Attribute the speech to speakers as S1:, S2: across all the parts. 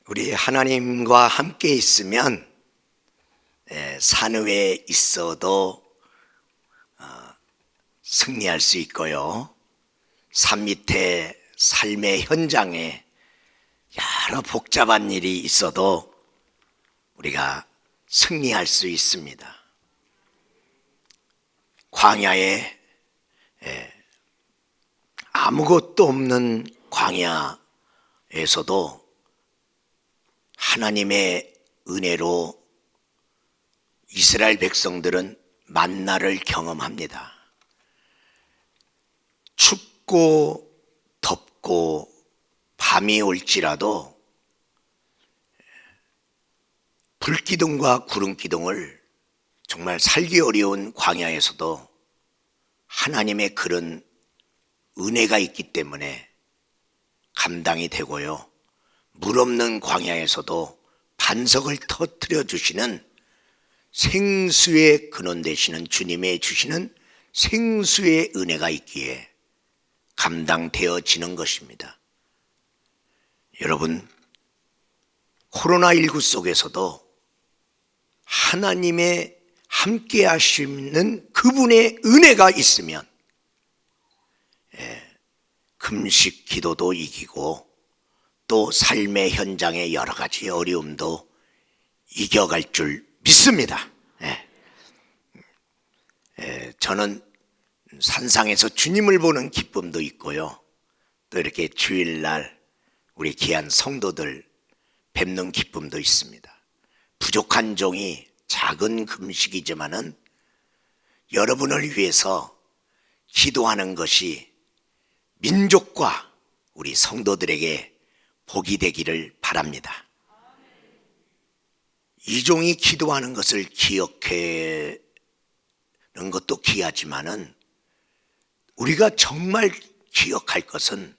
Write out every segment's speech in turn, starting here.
S1: 우리 하나님과 함께 있으면 산 위에 있어도 승리할 수 있고요. 산 밑에 삶의 현장에 여러 복잡한 일이 있어도 우리가 승리할 수 있습니다. 광야에 아무것도 없는 광야에서도 하나님의 은혜로 이스라엘 백성들은 만나를 경험합니다. 춥고 덥고 밤이 올지라도 불기둥과 구름기둥을 정말 살기 어려운 광야에서도 하나님의 그런 은혜가 있기 때문에 감당이 되고요. 물 없는 광야에서도 반석을 터뜨려 주시는 생수의 근원 되시는 주님의 주시는 생수의 은혜가 있기에 감당되어지는 것입니다. 여러분, 코로나19 속에서도 하나님의 함께 하시는 그분의 은혜가 있으면 금식 기도도 이기고 또 삶의 현장의 여러 가지 어려움도 이겨갈 줄 믿습니다. 저는 산상에서 주님을 보는 기쁨도 있고요. 또 이렇게 주일날 우리 귀한 성도들 뵙는 기쁨도 있습니다. 부족한 종이 작은 금식이지만은 여러분을 위해서 기도하는 것이 민족과 우리 성도들에게 복이 되기를 바랍니다. 이 종이 기도하는 것을 기억하는 것도 귀하지만은 우리가 정말 기억할 것은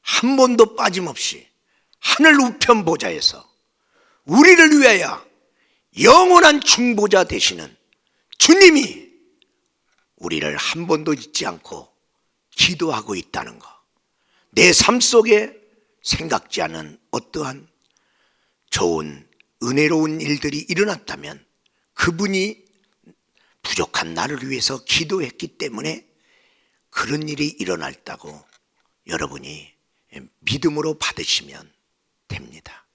S1: 한 번도 빠짐없이 하늘 우편 보좌에서 우리를 위하여 영원한 중보자 되시는 주님이 우리를 한 번도 잊지 않고 기도하고 있다는 것. 내 삶 속에 생각지 않은 어떠한 좋은 은혜로운 일들이 일어났다면 그분이 부족한 나를 위해서 기도했기 때문에 그런 일이 일어났다고 여러분이 믿음으로 받으시면 됩니다.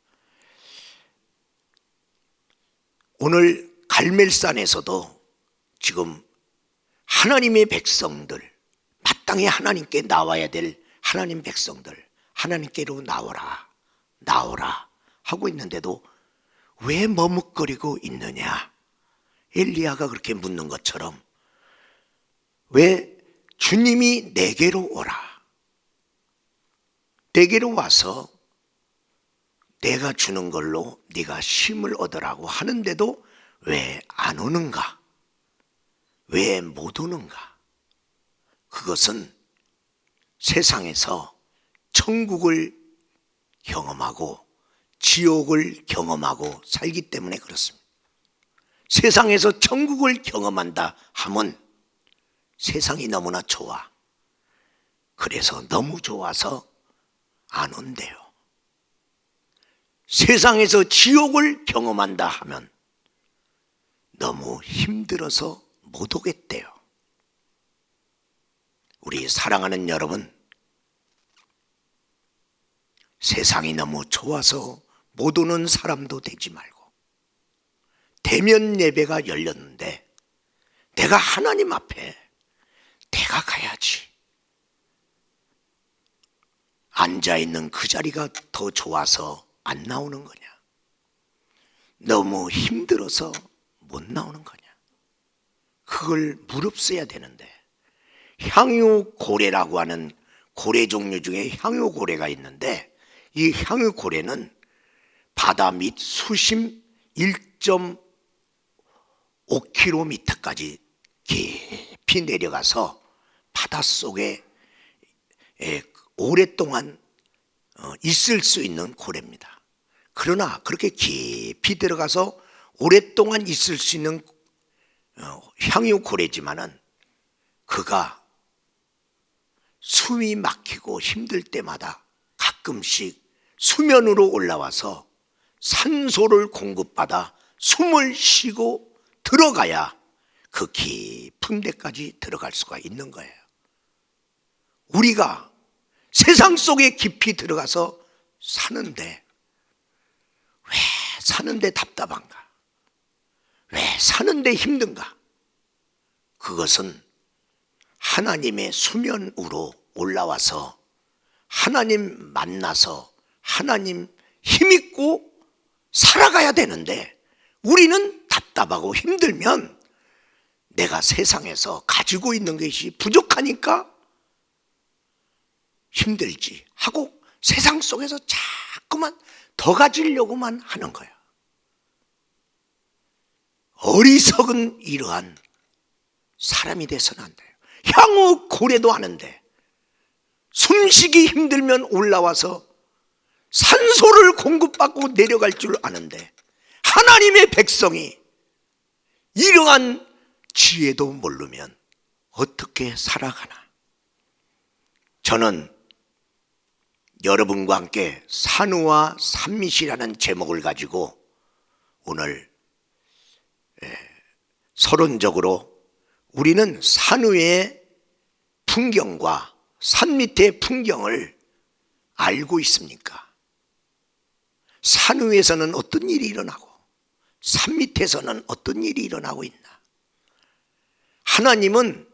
S1: 오늘 갈멜산에서도 지금 하나님의 백성들, 마땅히 하나님께 나와야 될 하나님 백성들, 하나님께로 나오라 나오라 하고 있는데도 왜 머뭇거리고 있느냐? 엘리야가 그렇게 묻는 것처럼 왜 주님이 내게로 오라, 내게로 와서 내가 주는 걸로 네가 쉼을 얻으라고 하는데도 왜 안 오는가? 왜 못 오는가? 그것은 세상에서 천국을 경험하고 지옥을 경험하고 살기 때문에 그렇습니다. 세상에서 천국을 경험한다 하면 세상이 너무나 좋아. 그래서 너무 좋아서 안 온대요. 세상에서 지옥을 경험한다 하면 너무 힘들어서 못 오겠대요. 우리 사랑하는 여러분, 세상이 너무 좋아서 못 오는 사람도 되지 말고, 대면 예배가 열렸는데 내가 하나님 앞에 내가 가야지, 앉아있는 그 자리가 더 좋아서 안 나오는 거냐? 너무 힘들어서 못 나오는 거냐? 그걸 무릅써야 되는데, 향유고래라고 하는 고래 종류 중에 향유고래가 있는데 이 향유고래는 바다 밑 수심 1.5km까지 깊이 내려가서 바닷속에 오랫동안 있을 수 있는 고래입니다. 그러나 그렇게 깊이 들어가서 오랫동안 있을 수 있는 향유고래지만은 그가 숨이 막히고 힘들 때마다 가끔씩 수면으로 올라와서 산소를 공급받아 숨을 쉬고 들어가야 그 깊은 데까지 들어갈 수가 있는 거예요. 우리가 세상 속에 깊이 들어가서 사는데 왜 사는데 답답한가? 왜 사는데 힘든가? 그것은 하나님의 수면으로 올라와서 하나님 만나서 하나님 힘있고 살아가야 되는데 우리는 답답하고 힘들면 내가 세상에서 가지고 있는 것이 부족하니까 힘들지 하고 세상 속에서 자꾸만 더 가지려고만 하는 거야. 어리석은 이러한 사람이 돼서는 안 돼요. 향후 고래도 아는데 숨쉬기 힘들면 올라와서 산소를 공급받고 내려갈 줄 아는데 하나님의 백성이 이러한 지혜도 모르면 어떻게 살아가나? 저는 여러분과 함께 산후와 산밑이라는 제목을 가지고 오늘 서론적으로 우리는 산후의 풍경과 산밑의 풍경을 알고 있습니까? 산후에서는 어떤 일이 일어나고 산밑에서는 어떤 일이 일어나고 있나? 하나님은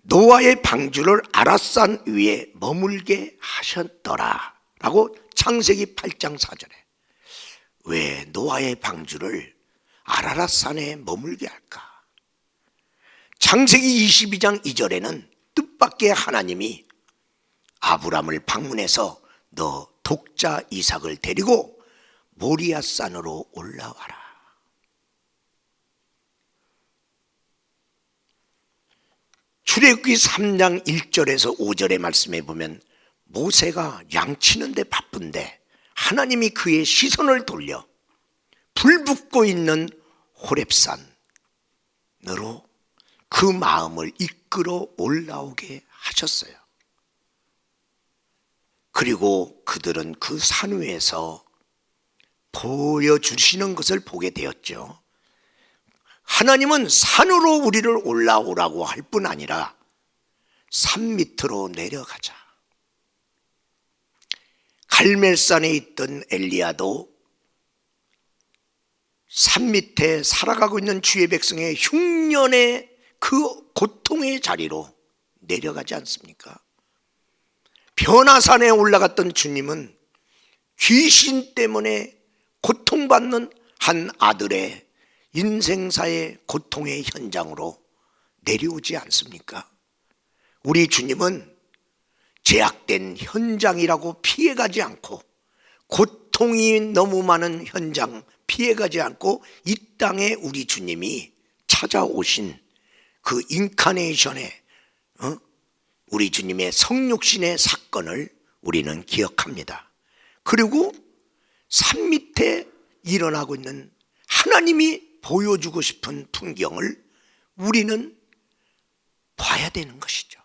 S1: 노아의 방주를 아랏산 위에 머물게 하셨더라 라고 창세기 8장 4절에 왜 노아의 방주를 아라랏산에 머물게 할까? 창세기 22장 2절에는 뜻밖의 하나님이 아브람을 방문해서 너 독자 이삭을 데리고 모리아산으로 올라와라. 출애굽기 3장 1절에서 5절의 말씀에 보면 모세가 양치는데 바쁜데 하나님이 그의 시선을 돌려 불 붙고 있는 호렙산으로 그 마음을 이끌어 올라오게 하셨어요. 그리고 그들은 그 산 위에서 보여주시는 것을 보게 되었죠. 하나님은 산으로 우리를 올라오라고 할 뿐 아니라 산 밑으로 내려가자. 갈멜산에 있던 엘리야도 산 밑에 살아가고 있는 주의 백성의 흉년의 그 고통의 자리로 내려가지 않습니까? 변화산에 올라갔던 주님은 귀신 때문에 고통받는 한 아들의 인생사의 고통의 현장으로 내려오지 않습니까? 우리 주님은 제약된 현장이라고 피해가지 않고 고통이 너무 많은 현장 피해가지 않고 이 땅에 우리 주님이 찾아오신 그 인카네이션의 우리 주님의 성육신의 사건을 우리는 기억합니다. 그리고 산 밑에 일어나고 있는 하나님이 보여주고 싶은 풍경을 우리는 봐야 되는 것이죠.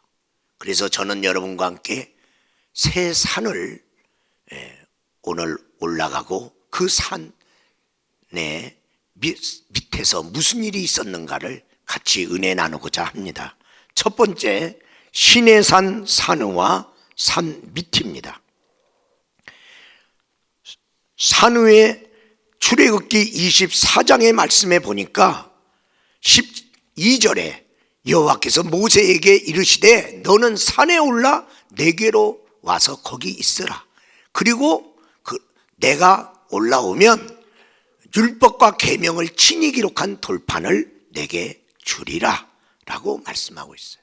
S1: 그래서 저는 여러분과 함께 새 산을 오늘 올라가고 그 산의 밑에서 무슨 일이 있었는가를 같이 은혜 나누고자 합니다. 첫 번째, 시내산 산후와 산 밑입니다. 산후의 출애굽기 24장의 말씀에 보니까 12절에 여호와께서 모세에게 이르시되 너는 산에 올라 내게로 와서 거기 있으라. 그리고 내가 올라오면 율법과 계명을 친히 기록한 돌판을 내게 주리라 라고 말씀하고 있어요.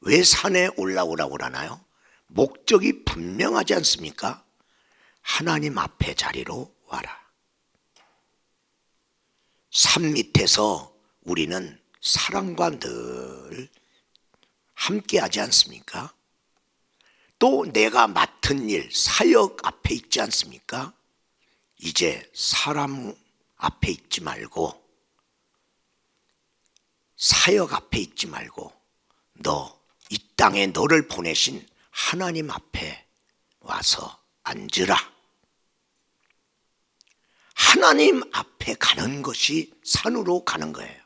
S1: 왜 산에 올라오라고 하나요? 목적이 분명하지 않습니까? 하나님 앞에 자리로 와라. 산 밑에서 우리는 사랑과 늘 함께하지 않습니까? 또 내가 맡은 일, 사역 앞에 있지 않습니까? 이제 사람 앞에 있지 말고 사역 앞에 있지 말고 너 이 땅에 너를 보내신 하나님 앞에 와서 앉으라. 하나님 앞에 가는 것이 산으로 가는 거예요.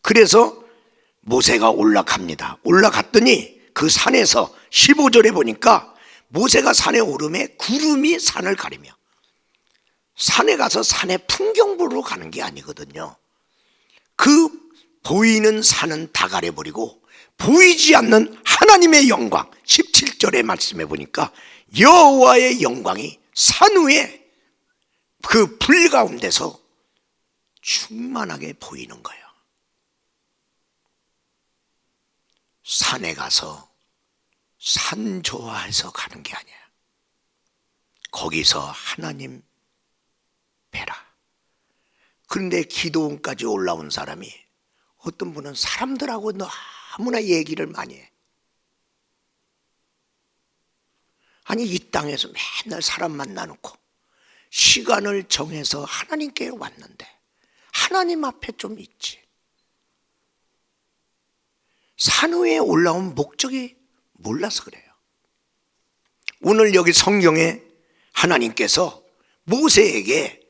S1: 그래서 모세가 올라갑니다. 올라갔더니 그 산에서 15절에 보니까 모세가 산에 오르매 구름이 산을 가리며, 산에 가서 산의 풍경 보러 가는 게 아니거든요. 그 보이는 산은 다 가려버리고 보이지 않는 하나님의 영광, 17절의 말씀에 보니까 여호와의 영광이 산 위에 그 불 가운데서 충만하게 보이는 거예요. 산에 가서 산 좋아해서 가는 게 아니야. 거기서 하나님 뵈라. 그런데 기도원까지 올라온 사람이, 어떤 분은 사람들하고 너무나 얘기를 많이 해. 아니, 이 땅에서 맨날 사람 만나놓고 시간을 정해서 하나님께 왔는데 하나님 앞에 좀 있지. 산 위에 올라온 목적이 몰라서 그래요. 오늘 여기 성경에 하나님께서 모세에게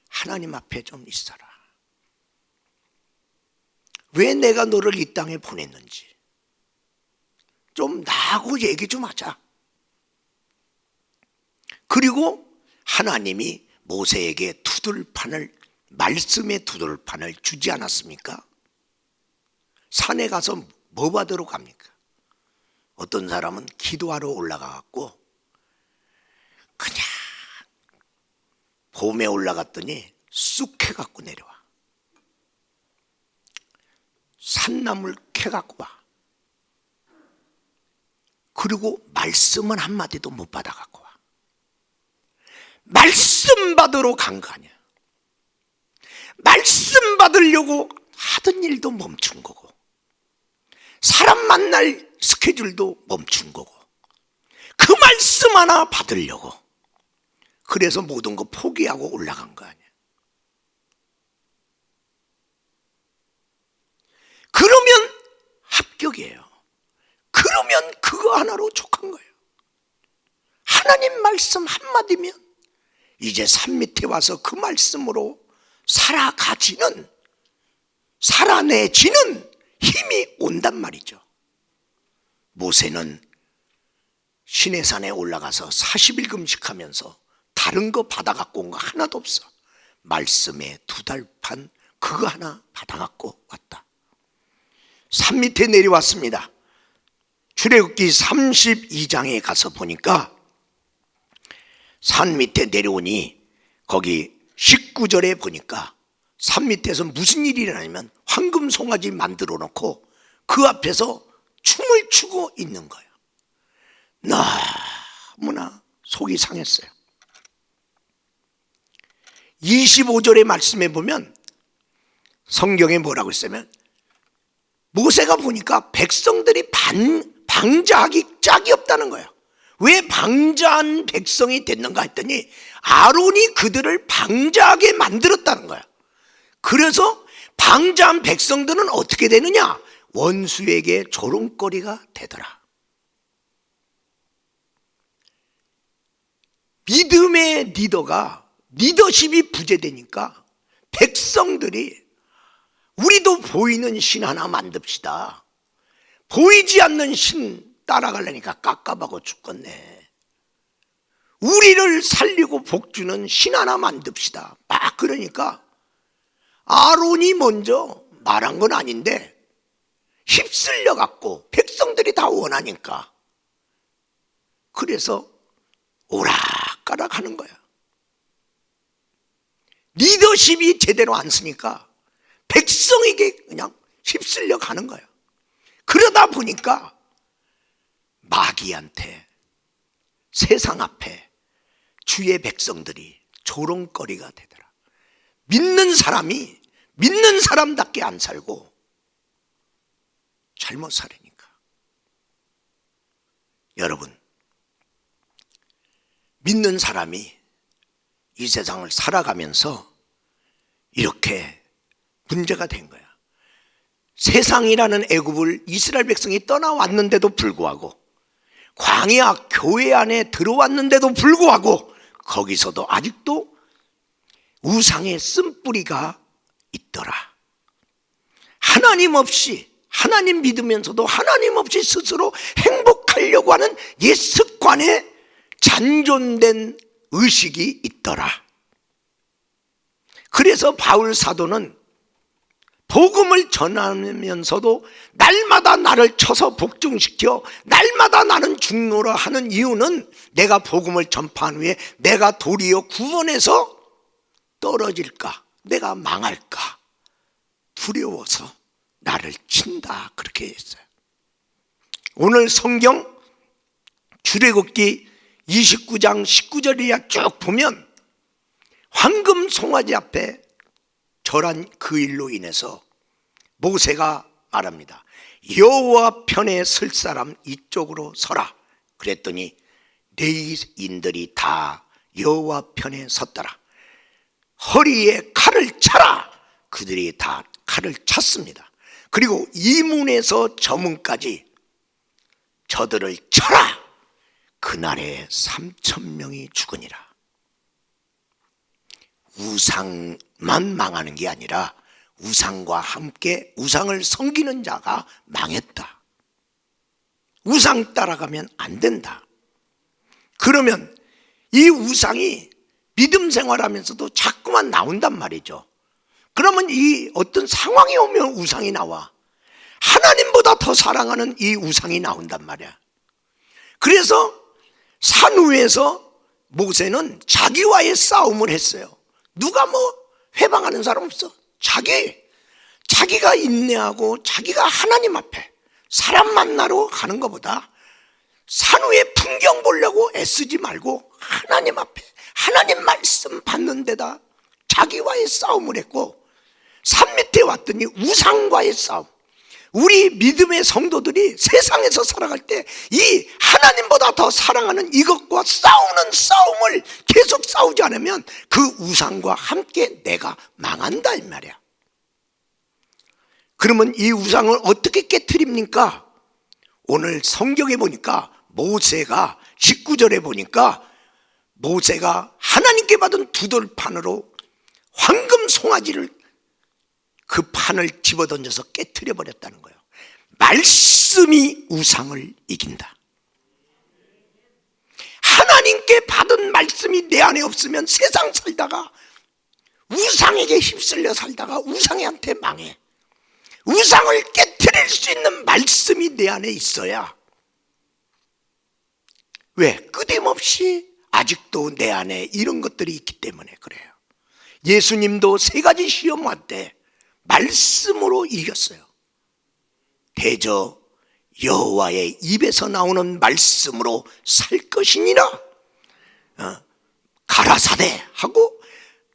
S1: 하나님 앞에 좀 있어라. 왜 내가 너를 이 땅에 보냈는지 좀 나하고 얘기 좀 하자. 그리고 하나님이 모세에게 말씀의 두들판을 주지 않았습니까? 산에 가서 뭐 받으러 갑니까? 어떤 사람은 기도하러 올라가갖고 그냥 봄에 올라갔더니 쑥 캐갖고 내려와. 산나물 캐갖고 와. 그리고 말씀은 한마디도 못 받아갖고 와. 말씀 받으러 간 거 아니야. 말씀 받으려고 하던 일도 멈춘 거고, 사람 만날 스케줄도 멈춘 거고, 그 말씀 하나 받으려고 그래서 모든 거 포기하고 올라간 거 아니야. 그러면 합격이에요. 그러면 그거 하나로 족한 거예요. 하나님 말씀 한마디면 이제 산 밑에 와서 그 말씀으로 살아내지는 힘이 온단 말이죠. 모세는 시내산에 올라가서 40일 금식하면서 다른 거 받아갖고 온 거 하나도 없어. 말씀의 두달판 그거 하나 받아갖고 왔다. 산 밑에 내려왔습니다. 출애굽기 32장에 가서 보니까 산 밑에 내려오니 거기 19절에 보니까 산 밑에서 무슨 일이 일어나냐면 황금 송아지 만들어 놓고 그 앞에서 춤을 추고 있는 거예요. 너무나 속이 상했어요. 25절의 말씀에 보면 성경에 뭐라고 했으면, 모세가 보니까 백성들이 방자하기 짝이 없다는 거예요. 왜 방자한 백성이 됐는가 했더니 아론이 그들을 방자하게 만들었다는 거예요. 그래서 방자한 백성들은 어떻게 되느냐? 원수에게 조롱거리가 되더라. 믿음의 리더십이 부재되니까 백성들이 우리도 보이는 신 하나 만듭시다. 보이지 않는 신 따라가려니까 깝깝하고 죽겠네. 우리를 살리고 복주는 신 하나 만듭시다. 막 그러니까 아론이 먼저 말한 건 아닌데 휩쓸려 갖고 백성들이 다 원하니까 그래서 오락가락 하는 거야. 리더십이 제대로 안 쓰니까 백성에게 그냥 휩쓸려 가는 거야. 그러다 보니까 마귀한테, 세상 앞에 주의 백성들이 조롱거리가 되더라. 믿는 사람이 믿는 사람답게 안 살고 잘못 살으니까. 여러분, 믿는 사람이 이 세상을 살아가면서 이렇게 문제가 된 거야. 세상이라는 애굽을 이스라엘 백성이 떠나왔는데도 불구하고 광야 교회 안에 들어왔는데도 불구하고 거기서도 아직도 우상의 쓴뿌리가 있더라. 하나님 없이, 하나님 믿으면서도 하나님 없이 스스로 행복하려고 하는 옛 습관에 잔존된 의식이 있더라. 그래서 바울 사도는 복음을 전하면서도 날마다 나를 쳐서 복종시켜 날마다 나는 죽노라 하는 이유는 내가 복음을 전파한 후에 내가 도리어 구원에서 떨어질까, 내가 망할까 두려워서 나를 친다, 그렇게 했어요. 오늘 성경 출애굽기 29장 19절이야 쭉 보면 황금 송아지 앞에 절한 그 일로 인해서 모세가 말합니다. 여호와 편에 설 사람 이쪽으로 서라. 그랬더니 레위인들이 다 여호와 편에 섰더라. 허리에 칼을 차라. 그들이 다 칼을 찼습니다. 그리고 이문에서 저문까지 저들을 쳐라. 그날에 3,000명이 죽으니라. 우상만 망하는 게 아니라 우상과 함께 우상을 섬기는 자가 망했다. 우상 따라가면 안 된다. 그러면 이 우상이 믿음 생활하면서도 자꾸만 나온단 말이죠. 그러면 이 어떤 상황이 오면 우상이 나와. 하나님보다 더 사랑하는 이 우상이 나온단 말이야. 그래서 산 위에서 모세는 자기와의 싸움을 했어요. 누가 회방하는 사람 없어. 자기가 인내하고 자기가 하나님 앞에 사람 만나러 가는 것보다 산 위에 풍경 보려고 애쓰지 말고 하나님 앞에 하나님 말씀 받는 데다 자기와의 싸움을 했고, 산 밑에 왔더니 우상과의 싸움. 우리 믿음의 성도들이 세상에서 살아갈 때 이 하나님보다 더 사랑하는 이것과 싸우는 싸움을 계속 싸우지 않으면 그 우상과 함께 내가 망한다 이 말이야. 그러면 이 우상을 어떻게 깨트립니까? 오늘 성경에 보니까 모세가 19절에 보니까 모세가 하나님께 받은 두돌판으로 황금 송아지를 그 판을 집어던져서 깨트려 버렸다는 거예요. 말씀이 우상을 이긴다. 하나님께 받은 말씀이 내 안에 없으면 세상 살다가 우상에게 휩쓸려 살다가 우상한테 망해. 우상을 깨트릴 수 있는 말씀이 내 안에 있어야. 왜? 끊임없이 아직도 내 안에 이런 것들이 있기 때문에 그래요. 예수님도 3가지 시험 왔대 말씀으로 이겼어요. 대저 여호와의 입에서 나오는 말씀으로 살 것이니라. 가라사대 하고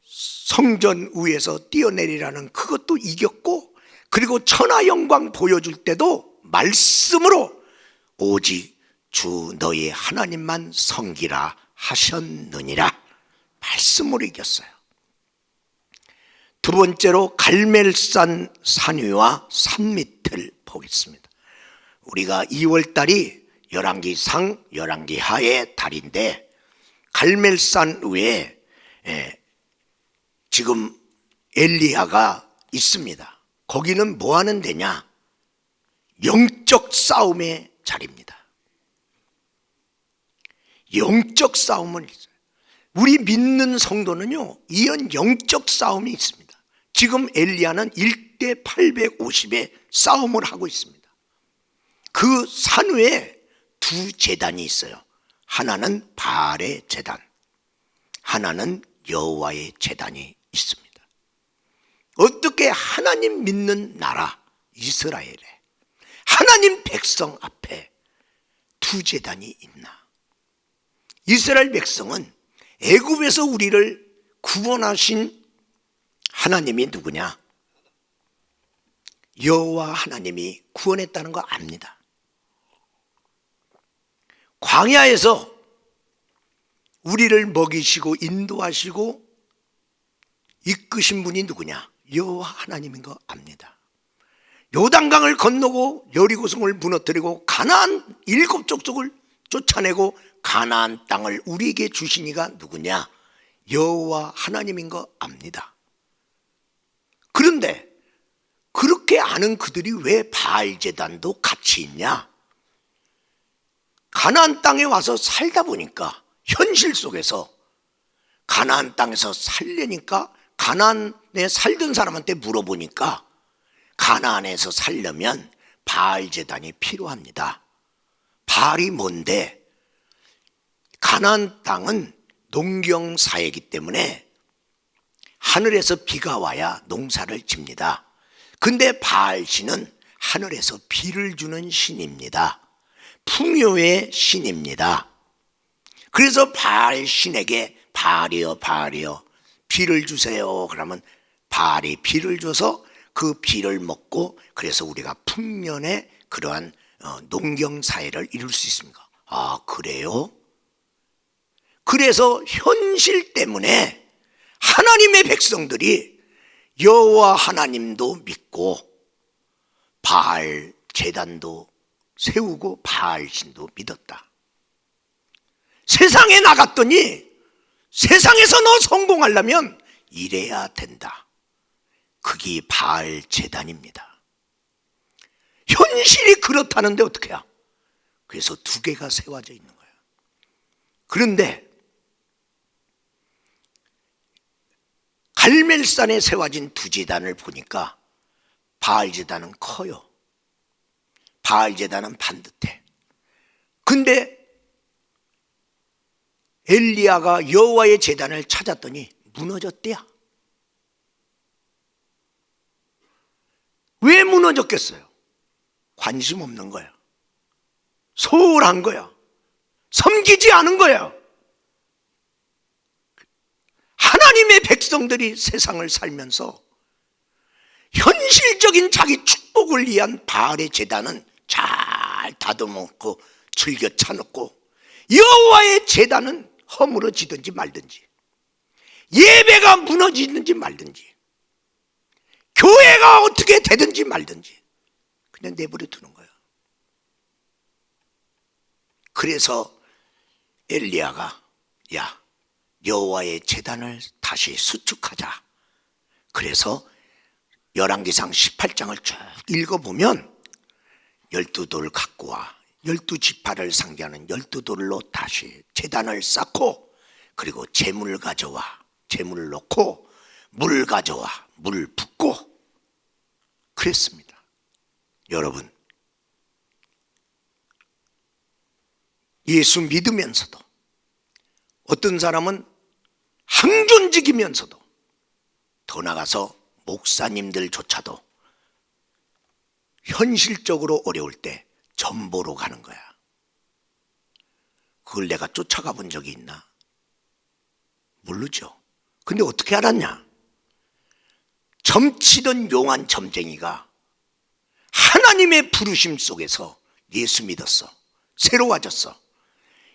S1: 성전 위에서 뛰어내리라는 그것도 이겼고, 그리고 천하 영광 보여줄 때도 말씀으로 오직 주 너희 하나님만 섬기라 하셨느니라. 말씀으로 이겼어요. 두 번째로 갈멜산 산위와 산밑을 보겠습니다. 우리가 2월달이 열왕기상 열왕기하의 달인데, 갈멜산 위에 지금 엘리야가 있습니다. 거기는 뭐 하는 데냐? 영적 싸움의 자리입니다. 영적 싸움은 있어요. 우리 믿는 성도는요, 이런 영적 싸움이 있습니다. 지금 엘리야는 1대 850의 싸움을 하고 있습니다. 그 산 위에 2 제단이 있어요. 하나는 바알의 제단, 하나는 여호와의 제단이 있습니다. 어떻게 하나님 믿는 나라 이스라엘에 하나님 백성 앞에 2 제단이 있나? 이스라엘 백성은 애굽에서 우리를 구원하신 하나님이 누구냐? 여호와 하나님이 구원했다는 거 압니다. 광야에서 우리를 먹이시고 인도하시고 이끄신 분이 누구냐? 여호와 하나님인 거 압니다. 요단강을 건너고 여리고성을 무너뜨리고 가나안 7족속을 쫓아내고 가나안 땅을 우리에게 주시니가 누구냐? 여호와 하나님인 거 압니다. 그런데 그렇게 아는 그들이 왜 바알 제단도 같이 있냐? 가나안 땅에 와서 살다 보니까 현실 속에서 가나안 땅에서 살려니까 가나안에 살던 사람한테 물어보니까 가나안에서 살려면 바알 제단이 필요합니다. 바알이 뭔데? 가나안 땅은 농경사회이기 때문에 하늘에서 비가 와야 농사를 집니다. 근데 바알 신은 하늘에서 비를 주는 신입니다. 풍요의 신입니다. 그래서 바알 신에게 바알이여 바알이여 비를 주세요. 그러면 바알이 비를 줘서 그 비를 먹고 그래서 우리가 풍년의 그러한 농경사회를 이룰 수 있습니다. 아, 그래요? 그래서 현실 때문에 하나님의 백성들이 여호와 하나님도 믿고 바알 제단도 세우고 바알 신도 믿었다. 세상에 나갔더니 세상에서 너 성공하려면 이래야 된다. 그게 바알 제단입니다. 현실이 그렇다는데 어떻게 해야? 그래서 두 개가 세워져 있는 거예요. 그런데 갈멜산에 세워진 두 제단을 보니까 바알 제단은 커요. 바알 제단은 반듯해. 근데 엘리야가 여호와의 제단을 찾았더니 무너졌대야. 왜 무너졌겠어요? 관심 없는 거야. 소홀한 거야. 섬기지 않은 거야. 하나님의 백성들이 세상을 살면서 현실적인 자기 축복을 위한 바알의 제단은 잘 다듬어놓고 즐겨 차놓고 여호와의 제단은 허물어지든지 말든지 예배가 무너지든지 말든지 교회가 어떻게 되든지 말든지 그냥 내버려 두는 거야. 그래서 엘리야가 야 여호와의 제단을 다시 수축하자. 그래서 열왕기상 18장을 쭉 읽어보면 12돌 갖고 와 12지파를 상대하는 12돌로 다시 제단을 쌓고 그리고 재물 가져와 재물 넣고 물 가져와 물 붓고 그랬습니다. 여러분 예수 믿으면서도 어떤 사람은 항존직이면서도 더 나가서 목사님들조차도 현실적으로 어려울 때 전보로 가는 거야. 그걸 내가 쫓아가 본 적이 있나? 모르죠. 근데 어떻게 알았냐? 점치던 용한 점쟁이가 하나님의 부르심 속에서 예수 믿었어. 새로워졌어.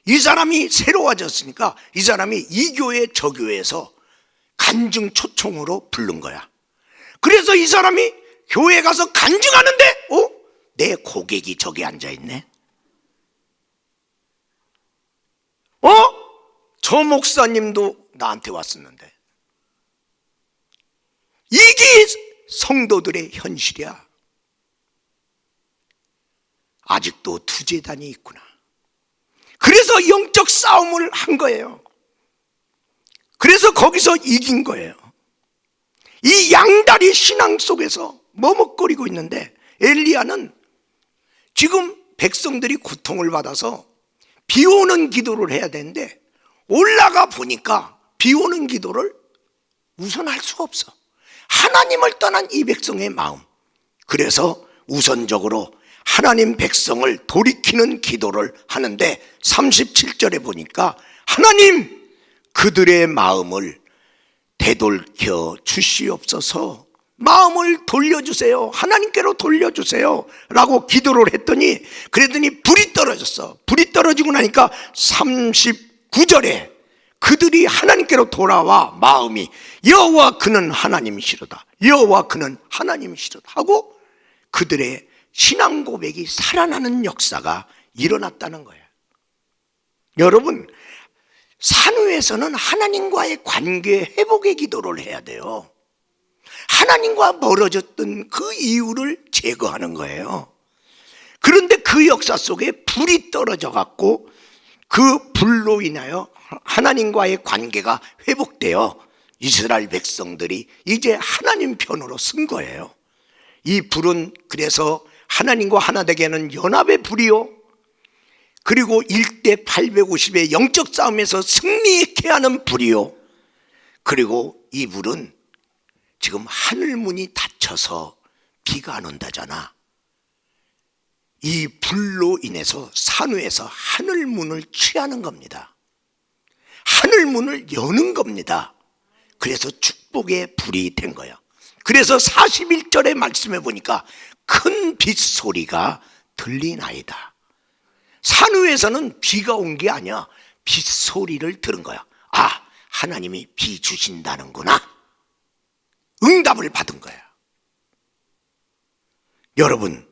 S1: 이 사람이 새로워졌으니까 이 사람이 이 교회 저 교회에서 간증 초청으로 부른 거야. 그래서 이 사람이 교회 가서 간증하는데 내 고객이 저기 앉아있네. 저 목사님도 나한테 왔었는데. 이게 성도들의 현실이야. 아직도 두 제단이 있구나. 그래서 영적 싸움을 한 거예요. 그래서 거기서 이긴 거예요. 이 양다리 신앙 속에서 머뭇거리고 있는데 엘리야는 지금 백성들이 고통을 받아서 비 오는 기도를 해야 되는데 올라가 보니까 비 오는 기도를 우선 할 수가 없어. 하나님을 떠난 이 백성의 마음. 그래서 우선적으로 하나님 백성을 돌이키는 기도를 하는데 37절에 보니까 하나님 그들의 마음을 되돌켜 주시옵소서. 마음을 돌려주세요. 하나님께로 돌려주세요 라고 기도를 했더니 그랬더니 불이 떨어졌어. 불이 떨어지고 나니까 39절에 그들이 하나님께로 돌아와 마음이 여호와 그는 하나님이시로다 여호와 그는 하나님이시로다 하고 그들의 신앙 고백이 살아나는 역사가 일어났다는 거예요. 여러분, 산후에서는 하나님과의 관계 회복의 기도를 해야 돼요. 하나님과 멀어졌던 그 이유를 제거하는 거예요. 그런데 그 역사 속에 불이 떨어져 갖고 그 불로 인하여 하나님과의 관계가 회복되어 이스라엘 백성들이 이제 하나님 편으로 쓴 거예요. 이 불은 그래서 하나님과 하나 되게 하는 연합의 불이요, 그리고 1대 850의 영적 싸움에서 승리케 하는 불이요, 그리고 이 불은 지금 하늘문이 닫혀서 비가 안 온다잖아. 이 불로 인해서 산후에서 하늘문을 취하는 겁니다. 하늘문을 여는 겁니다. 그래서 축복의 불이 된 거예요. 그래서 41절의 말씀에 보니까 큰 빗소리가 들리나이다. 산후에서는 비가 온 게 아니야. 빗소리를 들은 거야. 아, 하나님이 비 주신다는구나. 응답을 받은 거야. 여러분,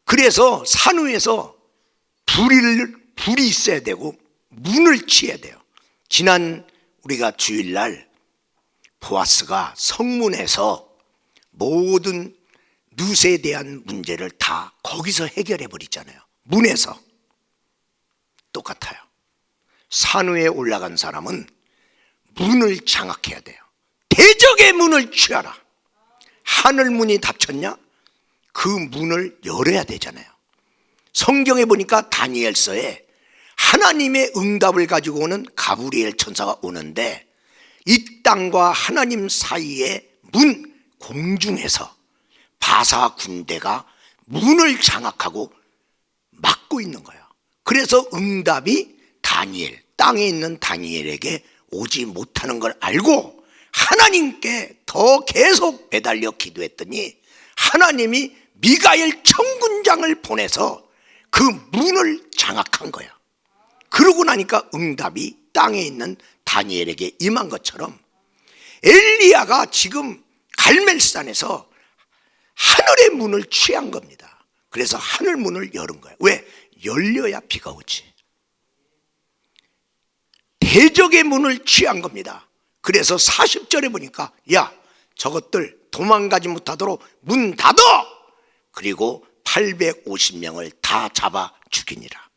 S1: 그래서 산후에서 불이 있어야 되고 문을 취해야 돼요. 지난 우리가 주일날 보아스가 성문에서 모든 룻에 대한 문제를 다 거기서 해결해 버리잖아요. 문에서. 똑같아요. 산후에 올라간 사람은 문을 장악해야 돼요. 대적의 문을 취하라. 하늘 문이 닫혔냐? 그 문을 열어야 되잖아요. 성경에 보니까 다니엘서에 하나님의 응답을 가지고 오는 가브리엘 천사가 오는데 이 땅과 하나님 사이의 문 공중에서 바사 군대가 문을 장악하고 막고 있는 거예요. 그래서 응답이 다니엘, 땅에 있는 다니엘에게 오지 못하는 걸 알고 하나님께 더 계속 매달려 기도했더니 하나님이 미가엘 천군장을 보내서 그 문을 장악한 거예요. 그러고 나니까 응답이 땅에 있는 다니엘에게 임한 것처럼 엘리야가 지금 갈멜산에서 하늘의 문을 취한 겁니다. 그래서 하늘 문을 열은 거예요. 왜? 열려야 비가 오지. 대적의 문을 취한 겁니다. 그래서 40절에 보니까 야, 저것들 도망가지 못하도록 문 닫어! 그리고 850명을 다 잡아 죽이니라.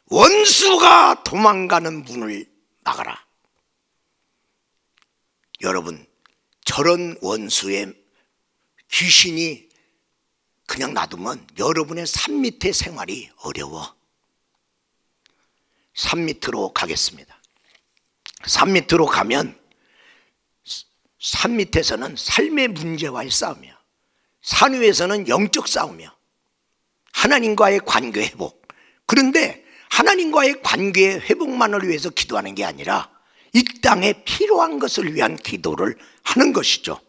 S1: 원수가 도망가는 문을 막아라. 여러분, 저런 원수의 귀신이 그냥 놔두면 여러분의 산 밑의 생활이 어려워. 산 밑으로 가겠습니다. 산 밑으로 가면 산 밑에서는 삶의 문제와의 싸움이야. 산 위에서는 영적 싸움이야. 하나님과의 관계 회복. 그런데 하나님과의 관계 회복만을 위해서 기도하는 게 아니라 이 땅에 필요한 것을 위한 기도를 하는 것이죠.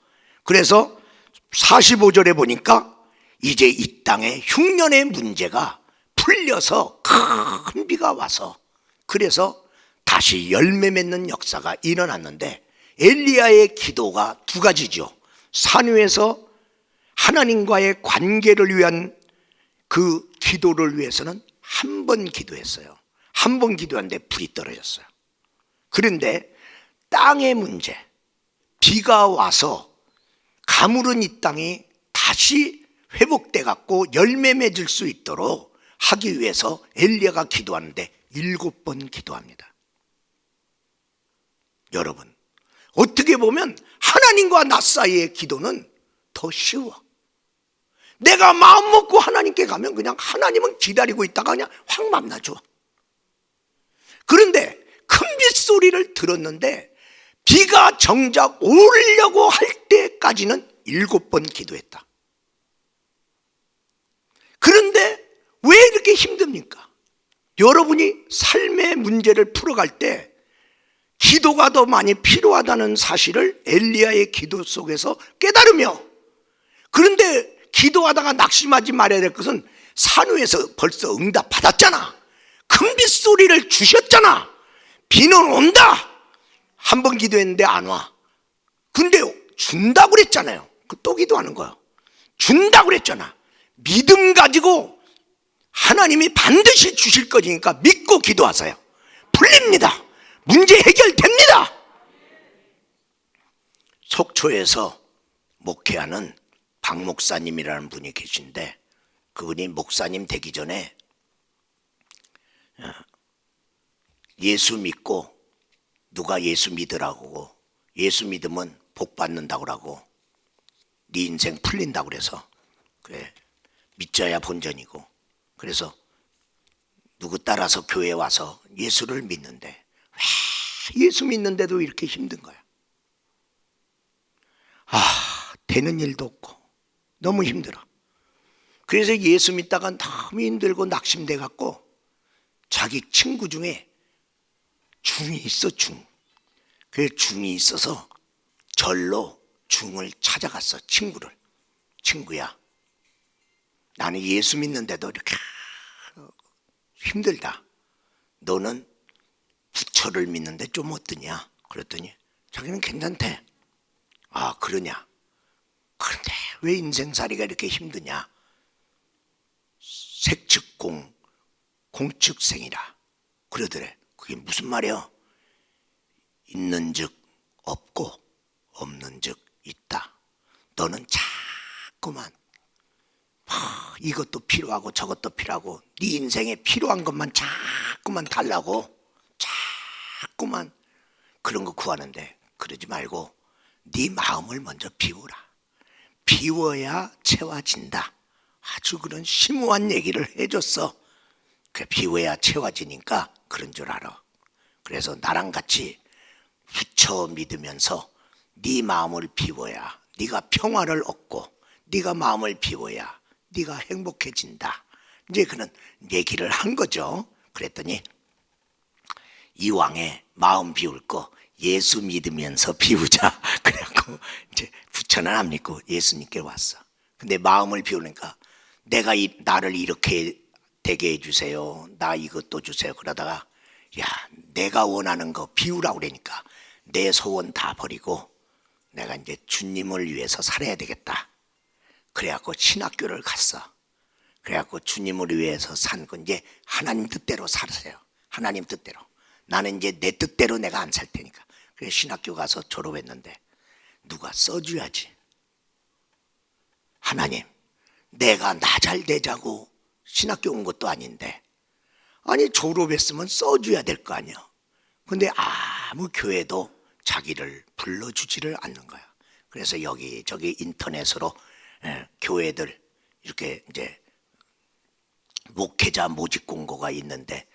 S1: 그래서 45절에 보니까 이제 이 땅에 흉년의 문제가 풀려서 큰 비가 와서 그래서 다시 열매 맺는 역사가 일어났는데 엘리야의 기도가 두 가지죠. 산 위에서 하나님과의 관계를 위한 그 기도를 위해서는 한 번 기도했어요. 한 번 기도했는데 불이 떨어졌어요. 그런데 땅의 문제, 비가 와서 가물은 이 땅이 다시 회복돼 갖고 열매 맺을 수 있도록 하기 위해서 엘리야가 기도하는데 7번 기도합니다. 여러분, 어떻게 보면 하나님과 나 사이의 기도는 더 쉬워. 내가 마음 먹고 하나님께 가면 그냥 하나님은 기다리고 있다가 그냥 확 만나줘. 그런데 큰 빗소리를 들었는데 비가 정작 오려고 할 때까지는 7번 기도했다. 그런데 왜 이렇게 힘듭니까? 여러분이 삶의 문제를 풀어갈 때 기도가 더 많이 필요하다는 사실을 엘리야의 기도 속에서 깨달으며, 그런데 기도하다가 낙심하지 말아야 될 것은 산후에서 벌써 응답 받았잖아. 큰 빗소리를 주셨잖아. 비는 온다. 한 번 기도했는데 안 와. 근데 준다고 그랬잖아요. 또 기도하는 거야. 준다고 그랬잖아. 믿음 가지고 하나님이 반드시 주실 거니까 믿고 기도하세요. 풀립니다. 문제 해결됩니다. 속초에서 목회하는 박 목사님이라는 분이 계신데, 그분이 목사님 되기 전에 예수 믿고 누가 예수 믿으라고, 예수 믿으면 복 받는다고 하고 네 인생 풀린다고 그래서, 그래 믿져야 본전이고, 그래서 누구 따라서 교회에 와서 예수를 믿는데 왜 예수 믿는데도 이렇게 힘든 거야. 되는 일도 없고 너무 힘들어. 그래서 예수 믿다가 너무 힘들고 낙심돼 갖고 자기 친구 중에 중이 있어, 중. 그 중이 있어서 절로 중을 찾아갔어. 친구를. 친구야, 나는 예수 믿는데도 이렇게 힘들다. 너는 부처를 믿는데 좀 어떠냐? 그랬더니 자기는 괜찮대. 아, 그러냐? 그런데 왜 인생살이가 이렇게 힘드냐? 색측공, 공측생이라 그러더래. 그게 무슨 말이야? 있는즉 없고 없는즉 있다. 너는 자꾸만 이것도 필요하고 저것도 필요하고 네 인생에 필요한 것만 자꾸만 달라고 자꾸만 그런 거 구하는데, 그러지 말고 네 마음을 먼저 비우라. 비워야 채워진다. 아주 그런 심오한 얘기를 해줬어. 그 비워야 채워지니까 그런 줄 알아. 그래서 나랑 같이 부처 믿으면서 네 마음을 비워야 네가 평화를 얻고, 네가 마음을 비워야 네가 행복해진다. 이제 그런 얘기를 한 거죠. 그랬더니 이왕에 마음 비울 거 예수 믿으면서 비우자. 그래갖고 이제 부처는 안 믿고 예수님께 왔어. 근데 마음을 비우니까 내가 나를 이렇게 되게 해주세요, 나 이것도 주세요. 그러다가 야, 내가 원하는 거 비우라고 그러니까 내 소원 다 버리고 내가 이제 주님을 위해서 살아야 되겠다. 그래갖고 신학교를 갔어. 그래갖고 주님을 위해서 산 건 이제 하나님 뜻대로 살으세요. 하나님 뜻대로. 나는 이제 내 뜻대로 내가 안 살 테니까. 그래서 신학교 가서 졸업했는데 누가 써줘야지. 하나님, 내가 나 잘 되자고 신학교 온 것도 아닌데, 아니 졸업했으면 써줘야 될 거 아니야. 근데 아무 교회도 자기를 불러주지를 않는 거야. 그래서 여기저기 인터넷으로 교회들 이렇게 이제 목회자 모집 공고가 있는데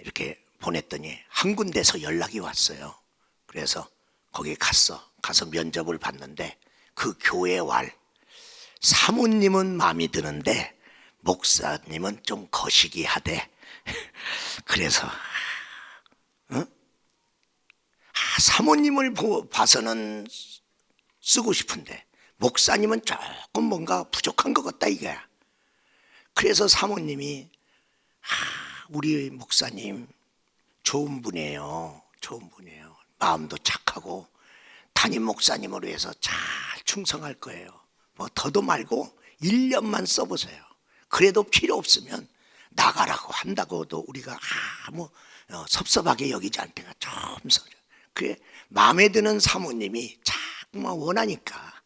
S1: 이렇게 보냈더니 한 군데서 연락이 왔어요. 그래서 거기 가서 면접을 봤는데 그 교회 왈 사모님은 마음에 드는데 목사님은 좀 거시기하대. 그래서 사모님을 봐서는 쓰고 싶은데 목사님은 조금 뭔가 부족한 것 같다 이거야. 그래서 사모님이 우리 목사님 좋은 분이에요. 좋은 분이에요. 마음도 착하고 담임 목사님을 위해서 잘 충성할 거예요. 뭐 더도 말고 1년만 써보세요. 그래도 필요 없으면 나가라고 한다고도 우리가 섭섭하게 여기지 않을 때가 좀 써요. 그게 마음에 드는 사모님이 자꾸만 원하니까.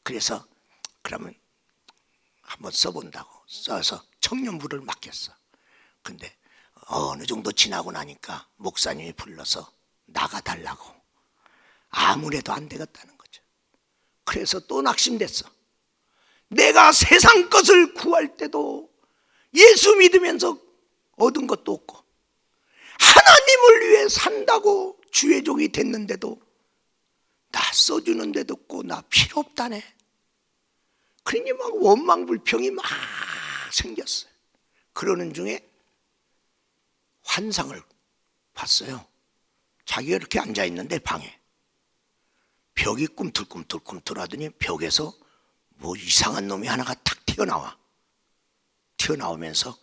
S1: 그래서 그러면 한번 써본다고 써서 청년부를 맡겼어. 근데 어느 정도 지나고 나니까 목사님이 불러서 나가달라고. 아무래도 안 되겠다는 거죠. 그래서 또 낙심됐어. 내가 세상 것을 구할 때도 예수 믿으면서 얻은 것도 없고 하나님을 위해 산다고 주의 종이 됐는데도 나 써주는 데도 없고 나 필요 없다네. 그러니 막 원망불평이 막 생겼어요. 그러는 중에 환상을 봤어요. 자기가 이렇게 앉아있는데 방에 벽이 꿈틀꿈틀 하더니 벽에서 뭐 이상한 놈이 하나가 탁 튀어나오면서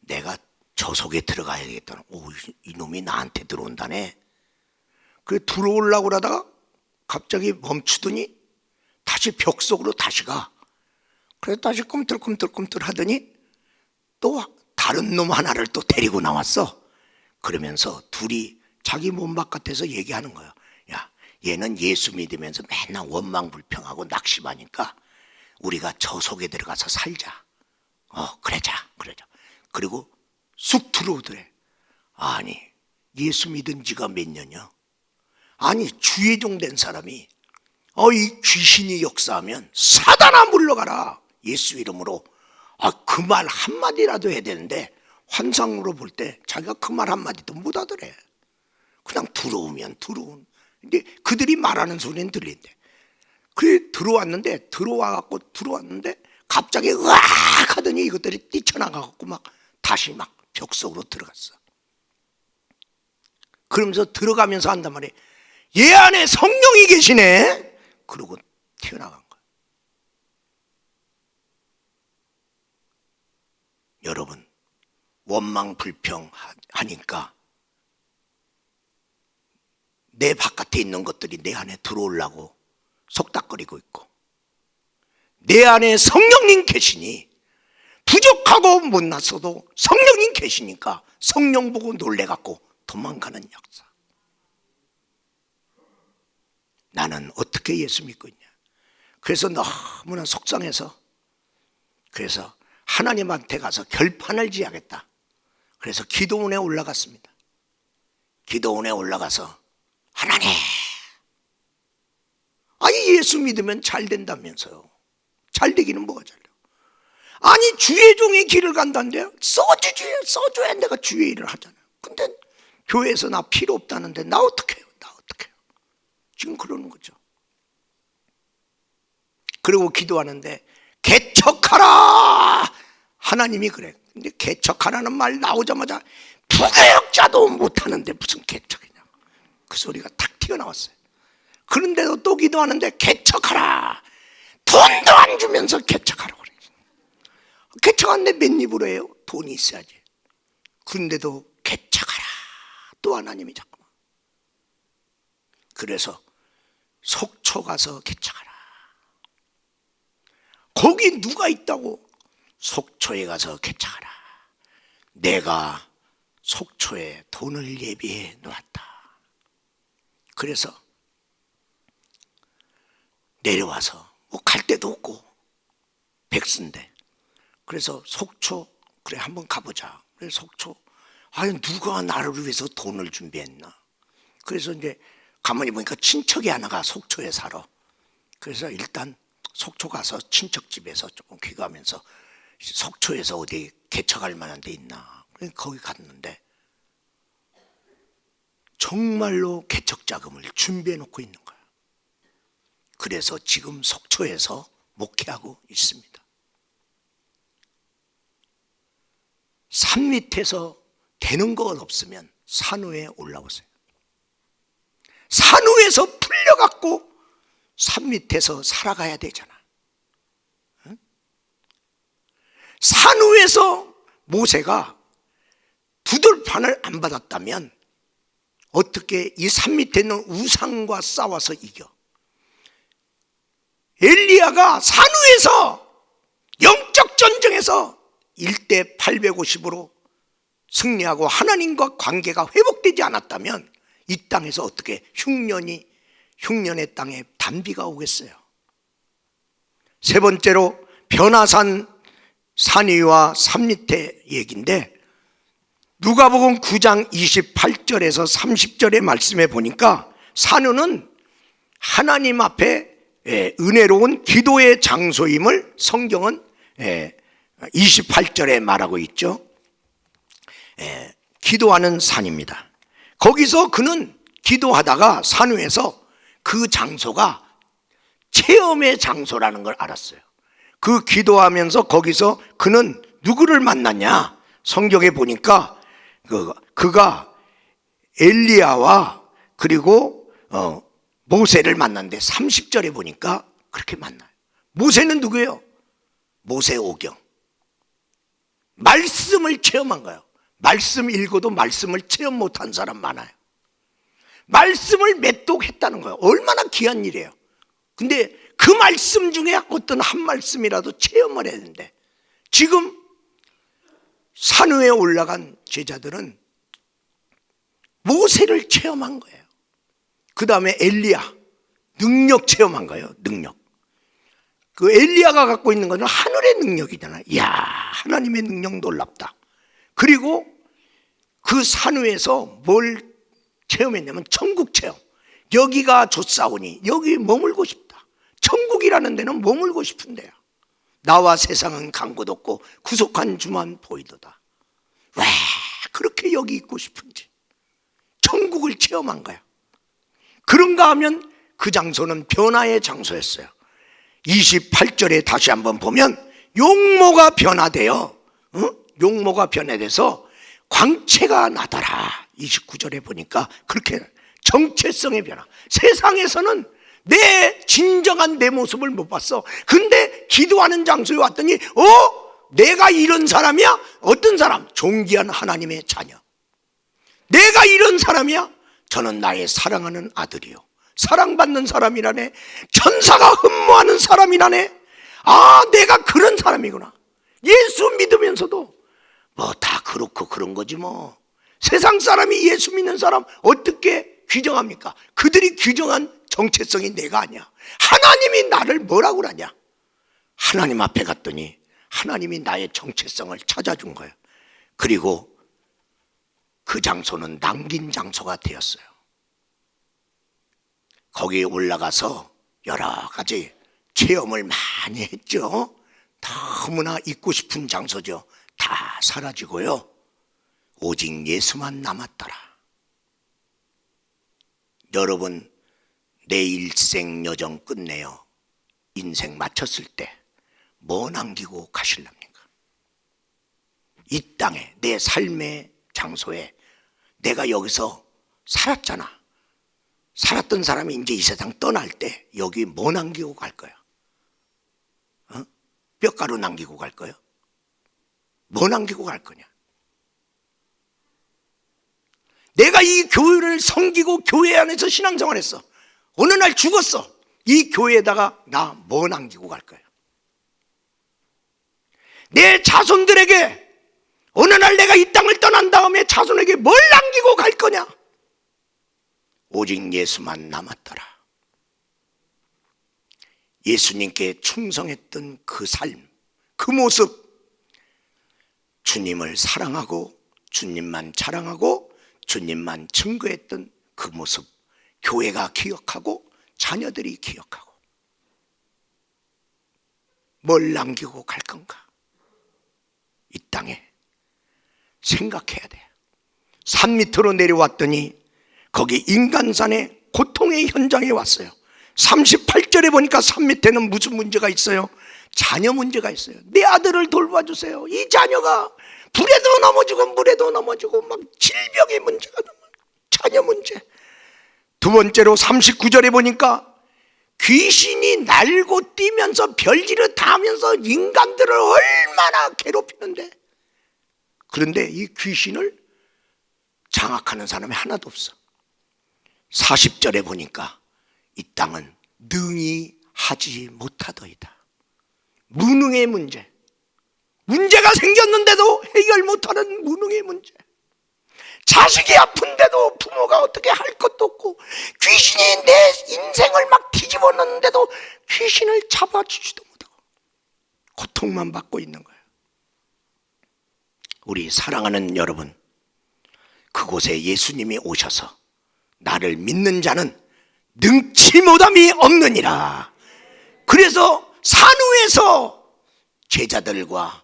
S1: 내가 저 속에 들어가야 되겠다. 오, 이 놈이 나한테 들어온다네. 그래 들어오려고 그러다가 갑자기 멈추더니 다시 벽 속으로 다시 가. 그래서 다시 꿈틀꿈틀 하더니 또 다른 놈 하나를 또 데리고 나왔어. 그러면서 둘이 자기 몸 바깥에서 얘기하는 거야. 야, 얘는 예수 믿으면서 맨날 원망불평하고 낙심하니까 우리가 저 속에 들어가서 살자. 그러자. 그리고 쑥 들어오더래. 아니, 예수 믿은 지가 몇 년이야? 아니, 주의종 된 사람이 이 귀신이 역사하면 사단아 물러가라, 예수 이름으로. 그 말 한마디라도 해야 되는데 환상으로 볼 때 자기가 그 말 한마디도 못 하더래. 그냥 들어오면 들어온. 근데 그들이 말하는 소리는 들린대. 그래 들어왔는데 갑자기 으악 하더니 이것들이 뛰쳐나가갖고 막 다시 막 벽 속으로 들어갔어. 그러면서 들어가면서 한단 말이에요. 얘 안에 성령이 계시네. 그러고 튀어나간 거야. 여러분, 원망 불평 하니까 내 바깥에 있는 것들이 내 안에 들어오려고 속닥거리고 있고, 내 안에 성령님 계시니 부족하고 못났어도 성령님 계시니까 성령 보고 놀래갖고 도망가는 역사. 나는 어떻게 예수 믿고 있냐. 그래서 너무나 속상해서 그래서 하나님한테 가서 결판을 지어야겠다. 그래서 기도원에 올라갔습니다. 기도원에 올라가서 하나님, 아니 예수 믿으면 잘 된다면서요. 잘 되기는 뭐가 잘려. 아니 주의 종의 길을 간다는데요. 써줘야 내가 주의 일을 하잖아요. 근데 교회에서 나 필요 없다는데 나 어떡해요. 지금 그러는 거죠. 그리고 기도하는데 개척하라, 하나님이 그래. 근데 개척하라는 말 나오자마자 부교역자도 못하는데 무슨 개척이냐, 그 소리가 탁 튀어나왔어요. 그런데도 또 기도하는데 개척하라, 돈도 안 주면서 개척하라고 그래. 개척하는데 몇 입으로 해요? 돈이 있어야지. 그런데도 개척하라, 또 하나님이 자꾸만. 그래서 속초 가서 개척하라. 거기 누가 있다고? 속초에 가서 개척하라. 내가 속초에 돈을 예비해 놓았다. 그래서 내려와서 뭐 갈 데도 없고 백수인데, 그래서 속초 그래 한번 가보자. 그래서 속초, 아니 누가 나를 위해서 돈을 준비했나. 그래서 이제 가만히 보니까 친척이 하나가 속초에 살아. 그래서 일단 속초 가서 친척 집에서 조금 귀가하면서 속초에서 어디 개척할 만한 데 있나. 거기 갔는데 정말로 개척 자금을 준비해 놓고 있는 거야. 그래서 지금 속초에서 목회하고 있습니다. 산 밑에서 되는 것 없으면 산 위에 올라오세요. 산 위에서 풀려갖고 산 밑에서 살아가야 되잖아. 응? 산 위에서 모세가 두들판을 안 받았다면 어떻게 이 산 밑에 있는 우상과 싸워서 이겨? 엘리야가 산 위에서 영적 전쟁에서 1대 850으로 승리하고 하나님과 관계가 회복되지 않았다면 이 땅에서 어떻게 흉년의 땅에 단비가 오겠어요? 세 번째로 변화산 산위와 산 밑에 얘기인데, 누가복음 9장 28절에서 30절의 말씀에 보니까 산위는 하나님 앞에 은혜로운 기도의 장소임을 성경은 28절에 말하고 있죠. 기도하는 산입니다. 거기서 그는 기도하다가 산 위에서 그 장소가 체험의 장소라는 걸 알았어요. 그 기도하면서 거기서 그는 누구를 만났냐? 성경에 보니까 그가 엘리야와 그리고 모세를 만났는데 30절에 보니까 그렇게 만나요. 모세는 누구예요? 모세 오경. 말씀을 체험한 거예요. 말씀 읽어도 말씀을 체험 못한 사람 많아요. 말씀을 맺독했다는 거예요. 얼마나 귀한 일이에요. 근데 그 말씀 중에 어떤 한 말씀이라도 체험을 해야 되는데, 지금 산 위에 올라간 제자들은 모세를 체험한 거예요. 그 다음에 엘리야, 능력 체험한 거예요. 능력. 그 엘리야가 갖고 있는 것은 하늘의 능력이잖아요. 이야, 하나님의 능력 놀랍다. 그리고 그 산 위에서 뭘 체험했냐면 천국 체험. 여기가 좋사오니 여기 머물고 싶다. 천국이라는 데는 머물고 싶은 데야. 나와 세상은 간 곳 없고 구속한 주만 보이도다. 왜 그렇게 여기 있고 싶은지 천국을 체험한 거야. 그런가 하면 그 장소는 변화의 장소였어요. 28절에 다시 한번 보면 용모가 변화되어 용모가 변화돼서 광채가 나더라. 29절에 보니까 그렇게 정체성의 변화. 세상에서는 내 진정한 내 모습을 못 봤어. 근데 기도하는 장소에 왔더니 내가 이런 사람이야? 어떤 사람? 존귀한 하나님의 자녀. 내가 이런 사람이야? 저는 나의 사랑하는 아들이요, 사랑받는 사람이라네. 천사가 흠모하는 사람이라네. 아, 내가 그런 사람이구나. 예수 믿으면서도 뭐 다 그렇고 그런 거지 뭐. 세상 사람이 예수 믿는 사람 어떻게 규정합니까? 그들이 규정한 정체성이 내가 아니야. 하나님이 나를 뭐라고 그러냐? 하나님 앞에 갔더니 하나님이 나의 정체성을 찾아준 거예요. 그리고 그 장소는 남긴 장소가 되었어요. 거기에 올라가서 여러 가지 체험을 많이 했죠. 너무나 있고 싶은 장소죠. 다 사라지고요, 오직 예수만 남았더라. 여러분, 내 일생 여정 끝내요 인생 마쳤을 때 뭐 남기고 가실랍니까? 이 땅에, 내 삶의 장소에 내가 여기서 살았잖아. 살았던 사람이 이제 이 세상 떠날 때 여기 뭐 남기고 갈 거야? 뼈가루 남기고 갈 거야? 뭐 남기고 갈 거냐? 내가 이 교회를 섬기고 교회 안에서 신앙생활했어. 어느 날 죽었어. 이 교회에다가 나 뭐 남기고 갈 거야? 내 자손들에게 어느 날 내가 이 땅을 떠난 다음에 자손에게 뭘 남기고 갈 거냐? 오직 예수만 남았더라. 예수님께 충성했던 그 삶, 그 모습, 주님을 사랑하고 주님만 자랑하고 주님만 증거했던 그 모습, 교회가 기억하고 자녀들이 기억하고 뭘 남기고 갈 건가? 이 땅에 생각해야 돼. 산 밑으로 내려왔더니 거기 인간산의 고통의 현장에 왔어요. 38절에 보니까 산 밑에는 무슨 문제가 있어요? 자녀 문제가 있어요. 내 아들을 돌봐주세요. 이 자녀가 불에도 넘어지고 물에도 넘어지고 막 질병의 문제가 너무, 자녀 문제. 두 번째로 39절에 보니까 귀신이 날고 뛰면서 별짓을 다 하면서 인간들을 얼마나 괴롭히는데, 그런데 이 귀신을 장악하는 사람이 하나도 없어. 40절에 보니까 이 땅은 능히 하지 못하더이다. 무능의 문제. 문제가 생겼는데도 해결 못하는 무능의 문제. 자식이 아픈데도 부모가 어떻게 할 것도 없고, 귀신이 내 인생을 막 뒤집어 놓는데도 귀신을 잡아주지도 못하고 고통만 받고 있는 거예요. 우리 사랑하는 여러분, 그곳에 예수님이 오셔서 나를 믿는 자는 능치 못함이 없느니라. 그래서 산 위에서 제자들과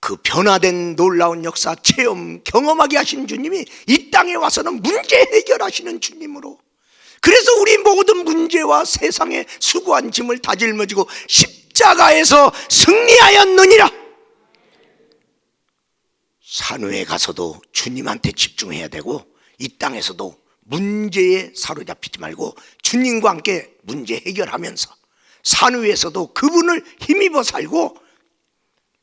S1: 그 변화된 놀라운 역사 체험 경험하게 하신 주님이 이 땅에 와서는 문제 해결하시는 주님으로, 그래서 우리 모든 문제와 세상의 수고한 짐을 다 짊어지고 십자가에서 승리하였느니라. 산 위에 가서도 주님한테 집중해야 되고, 이 땅에서도 문제에 사로잡히지 말고 주님과 함께 문제 해결하면서 산 위에서도 그분을 힘입어 살고,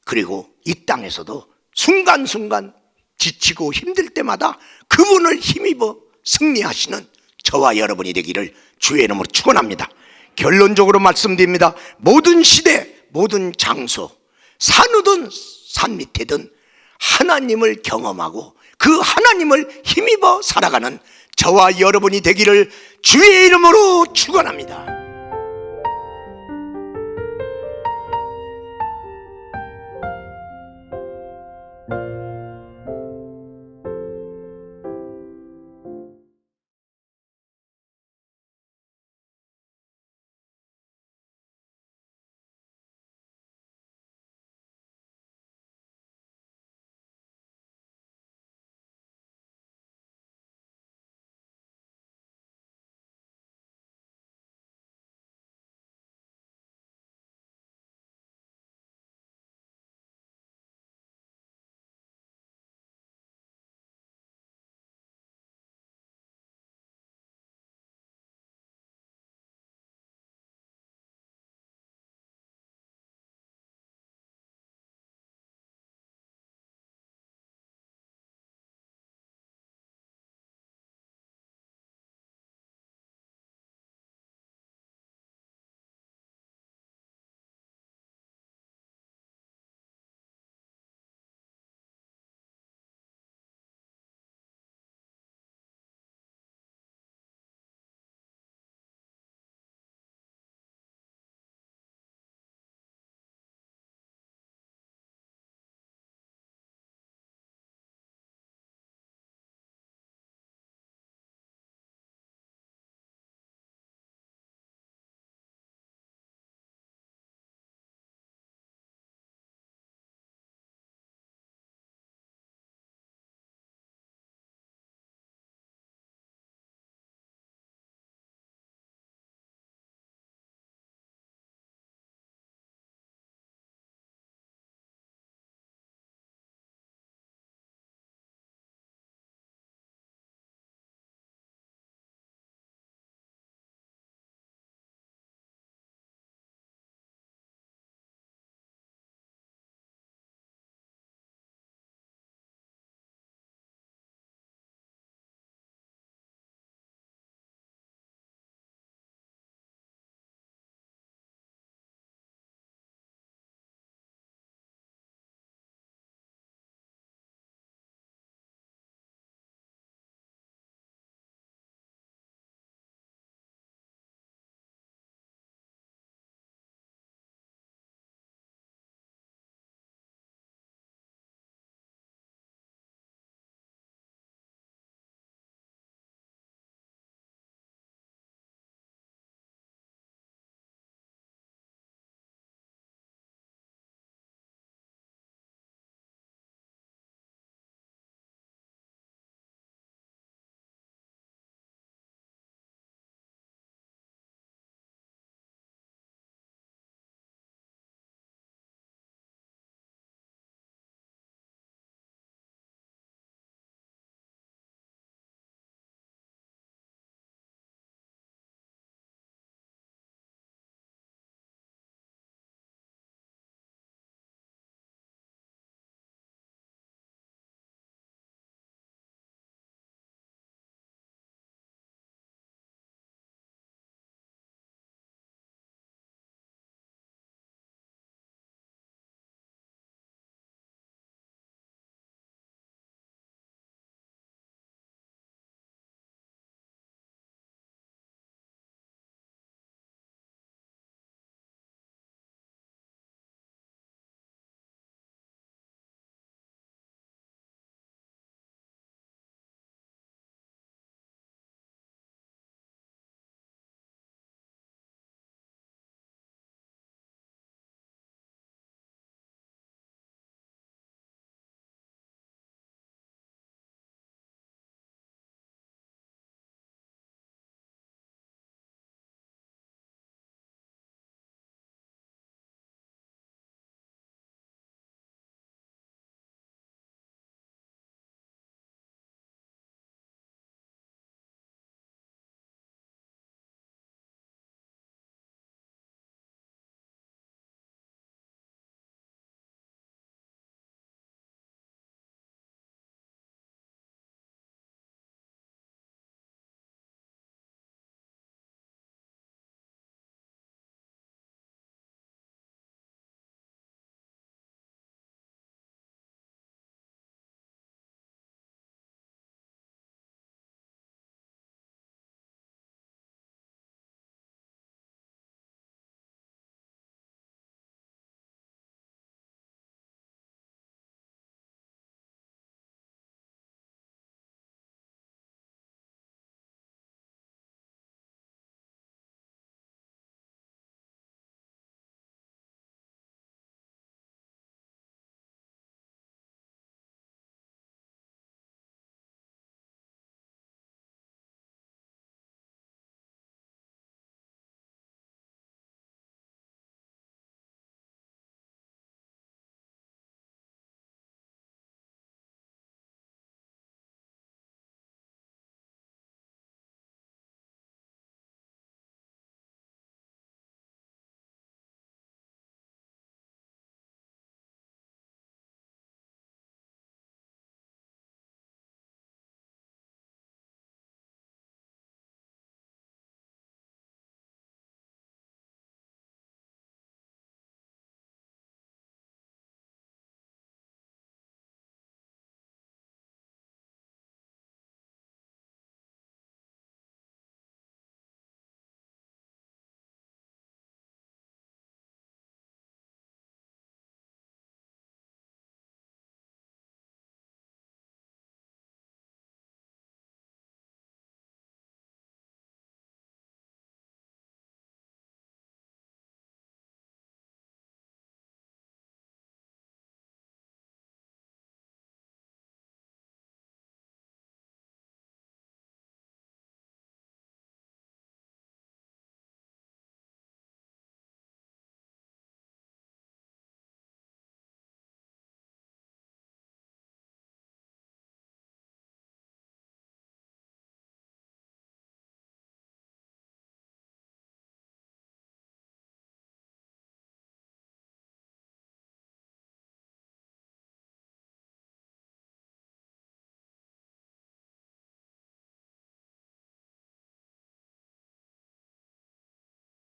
S1: 그리고 이 땅에서도 순간순간 지치고 힘들 때마다 그분을 힘입어 승리하시는 저와 여러분이 되기를 주의 이름으로 축원합니다. 결론적으로 말씀드립니다. 모든 시대, 모든 장소, 산후든 산 밑에든 하나님을 경험하고 그 하나님을 힘입어 살아가는 저와 여러분이 되기를 주의 이름으로 축원합니다.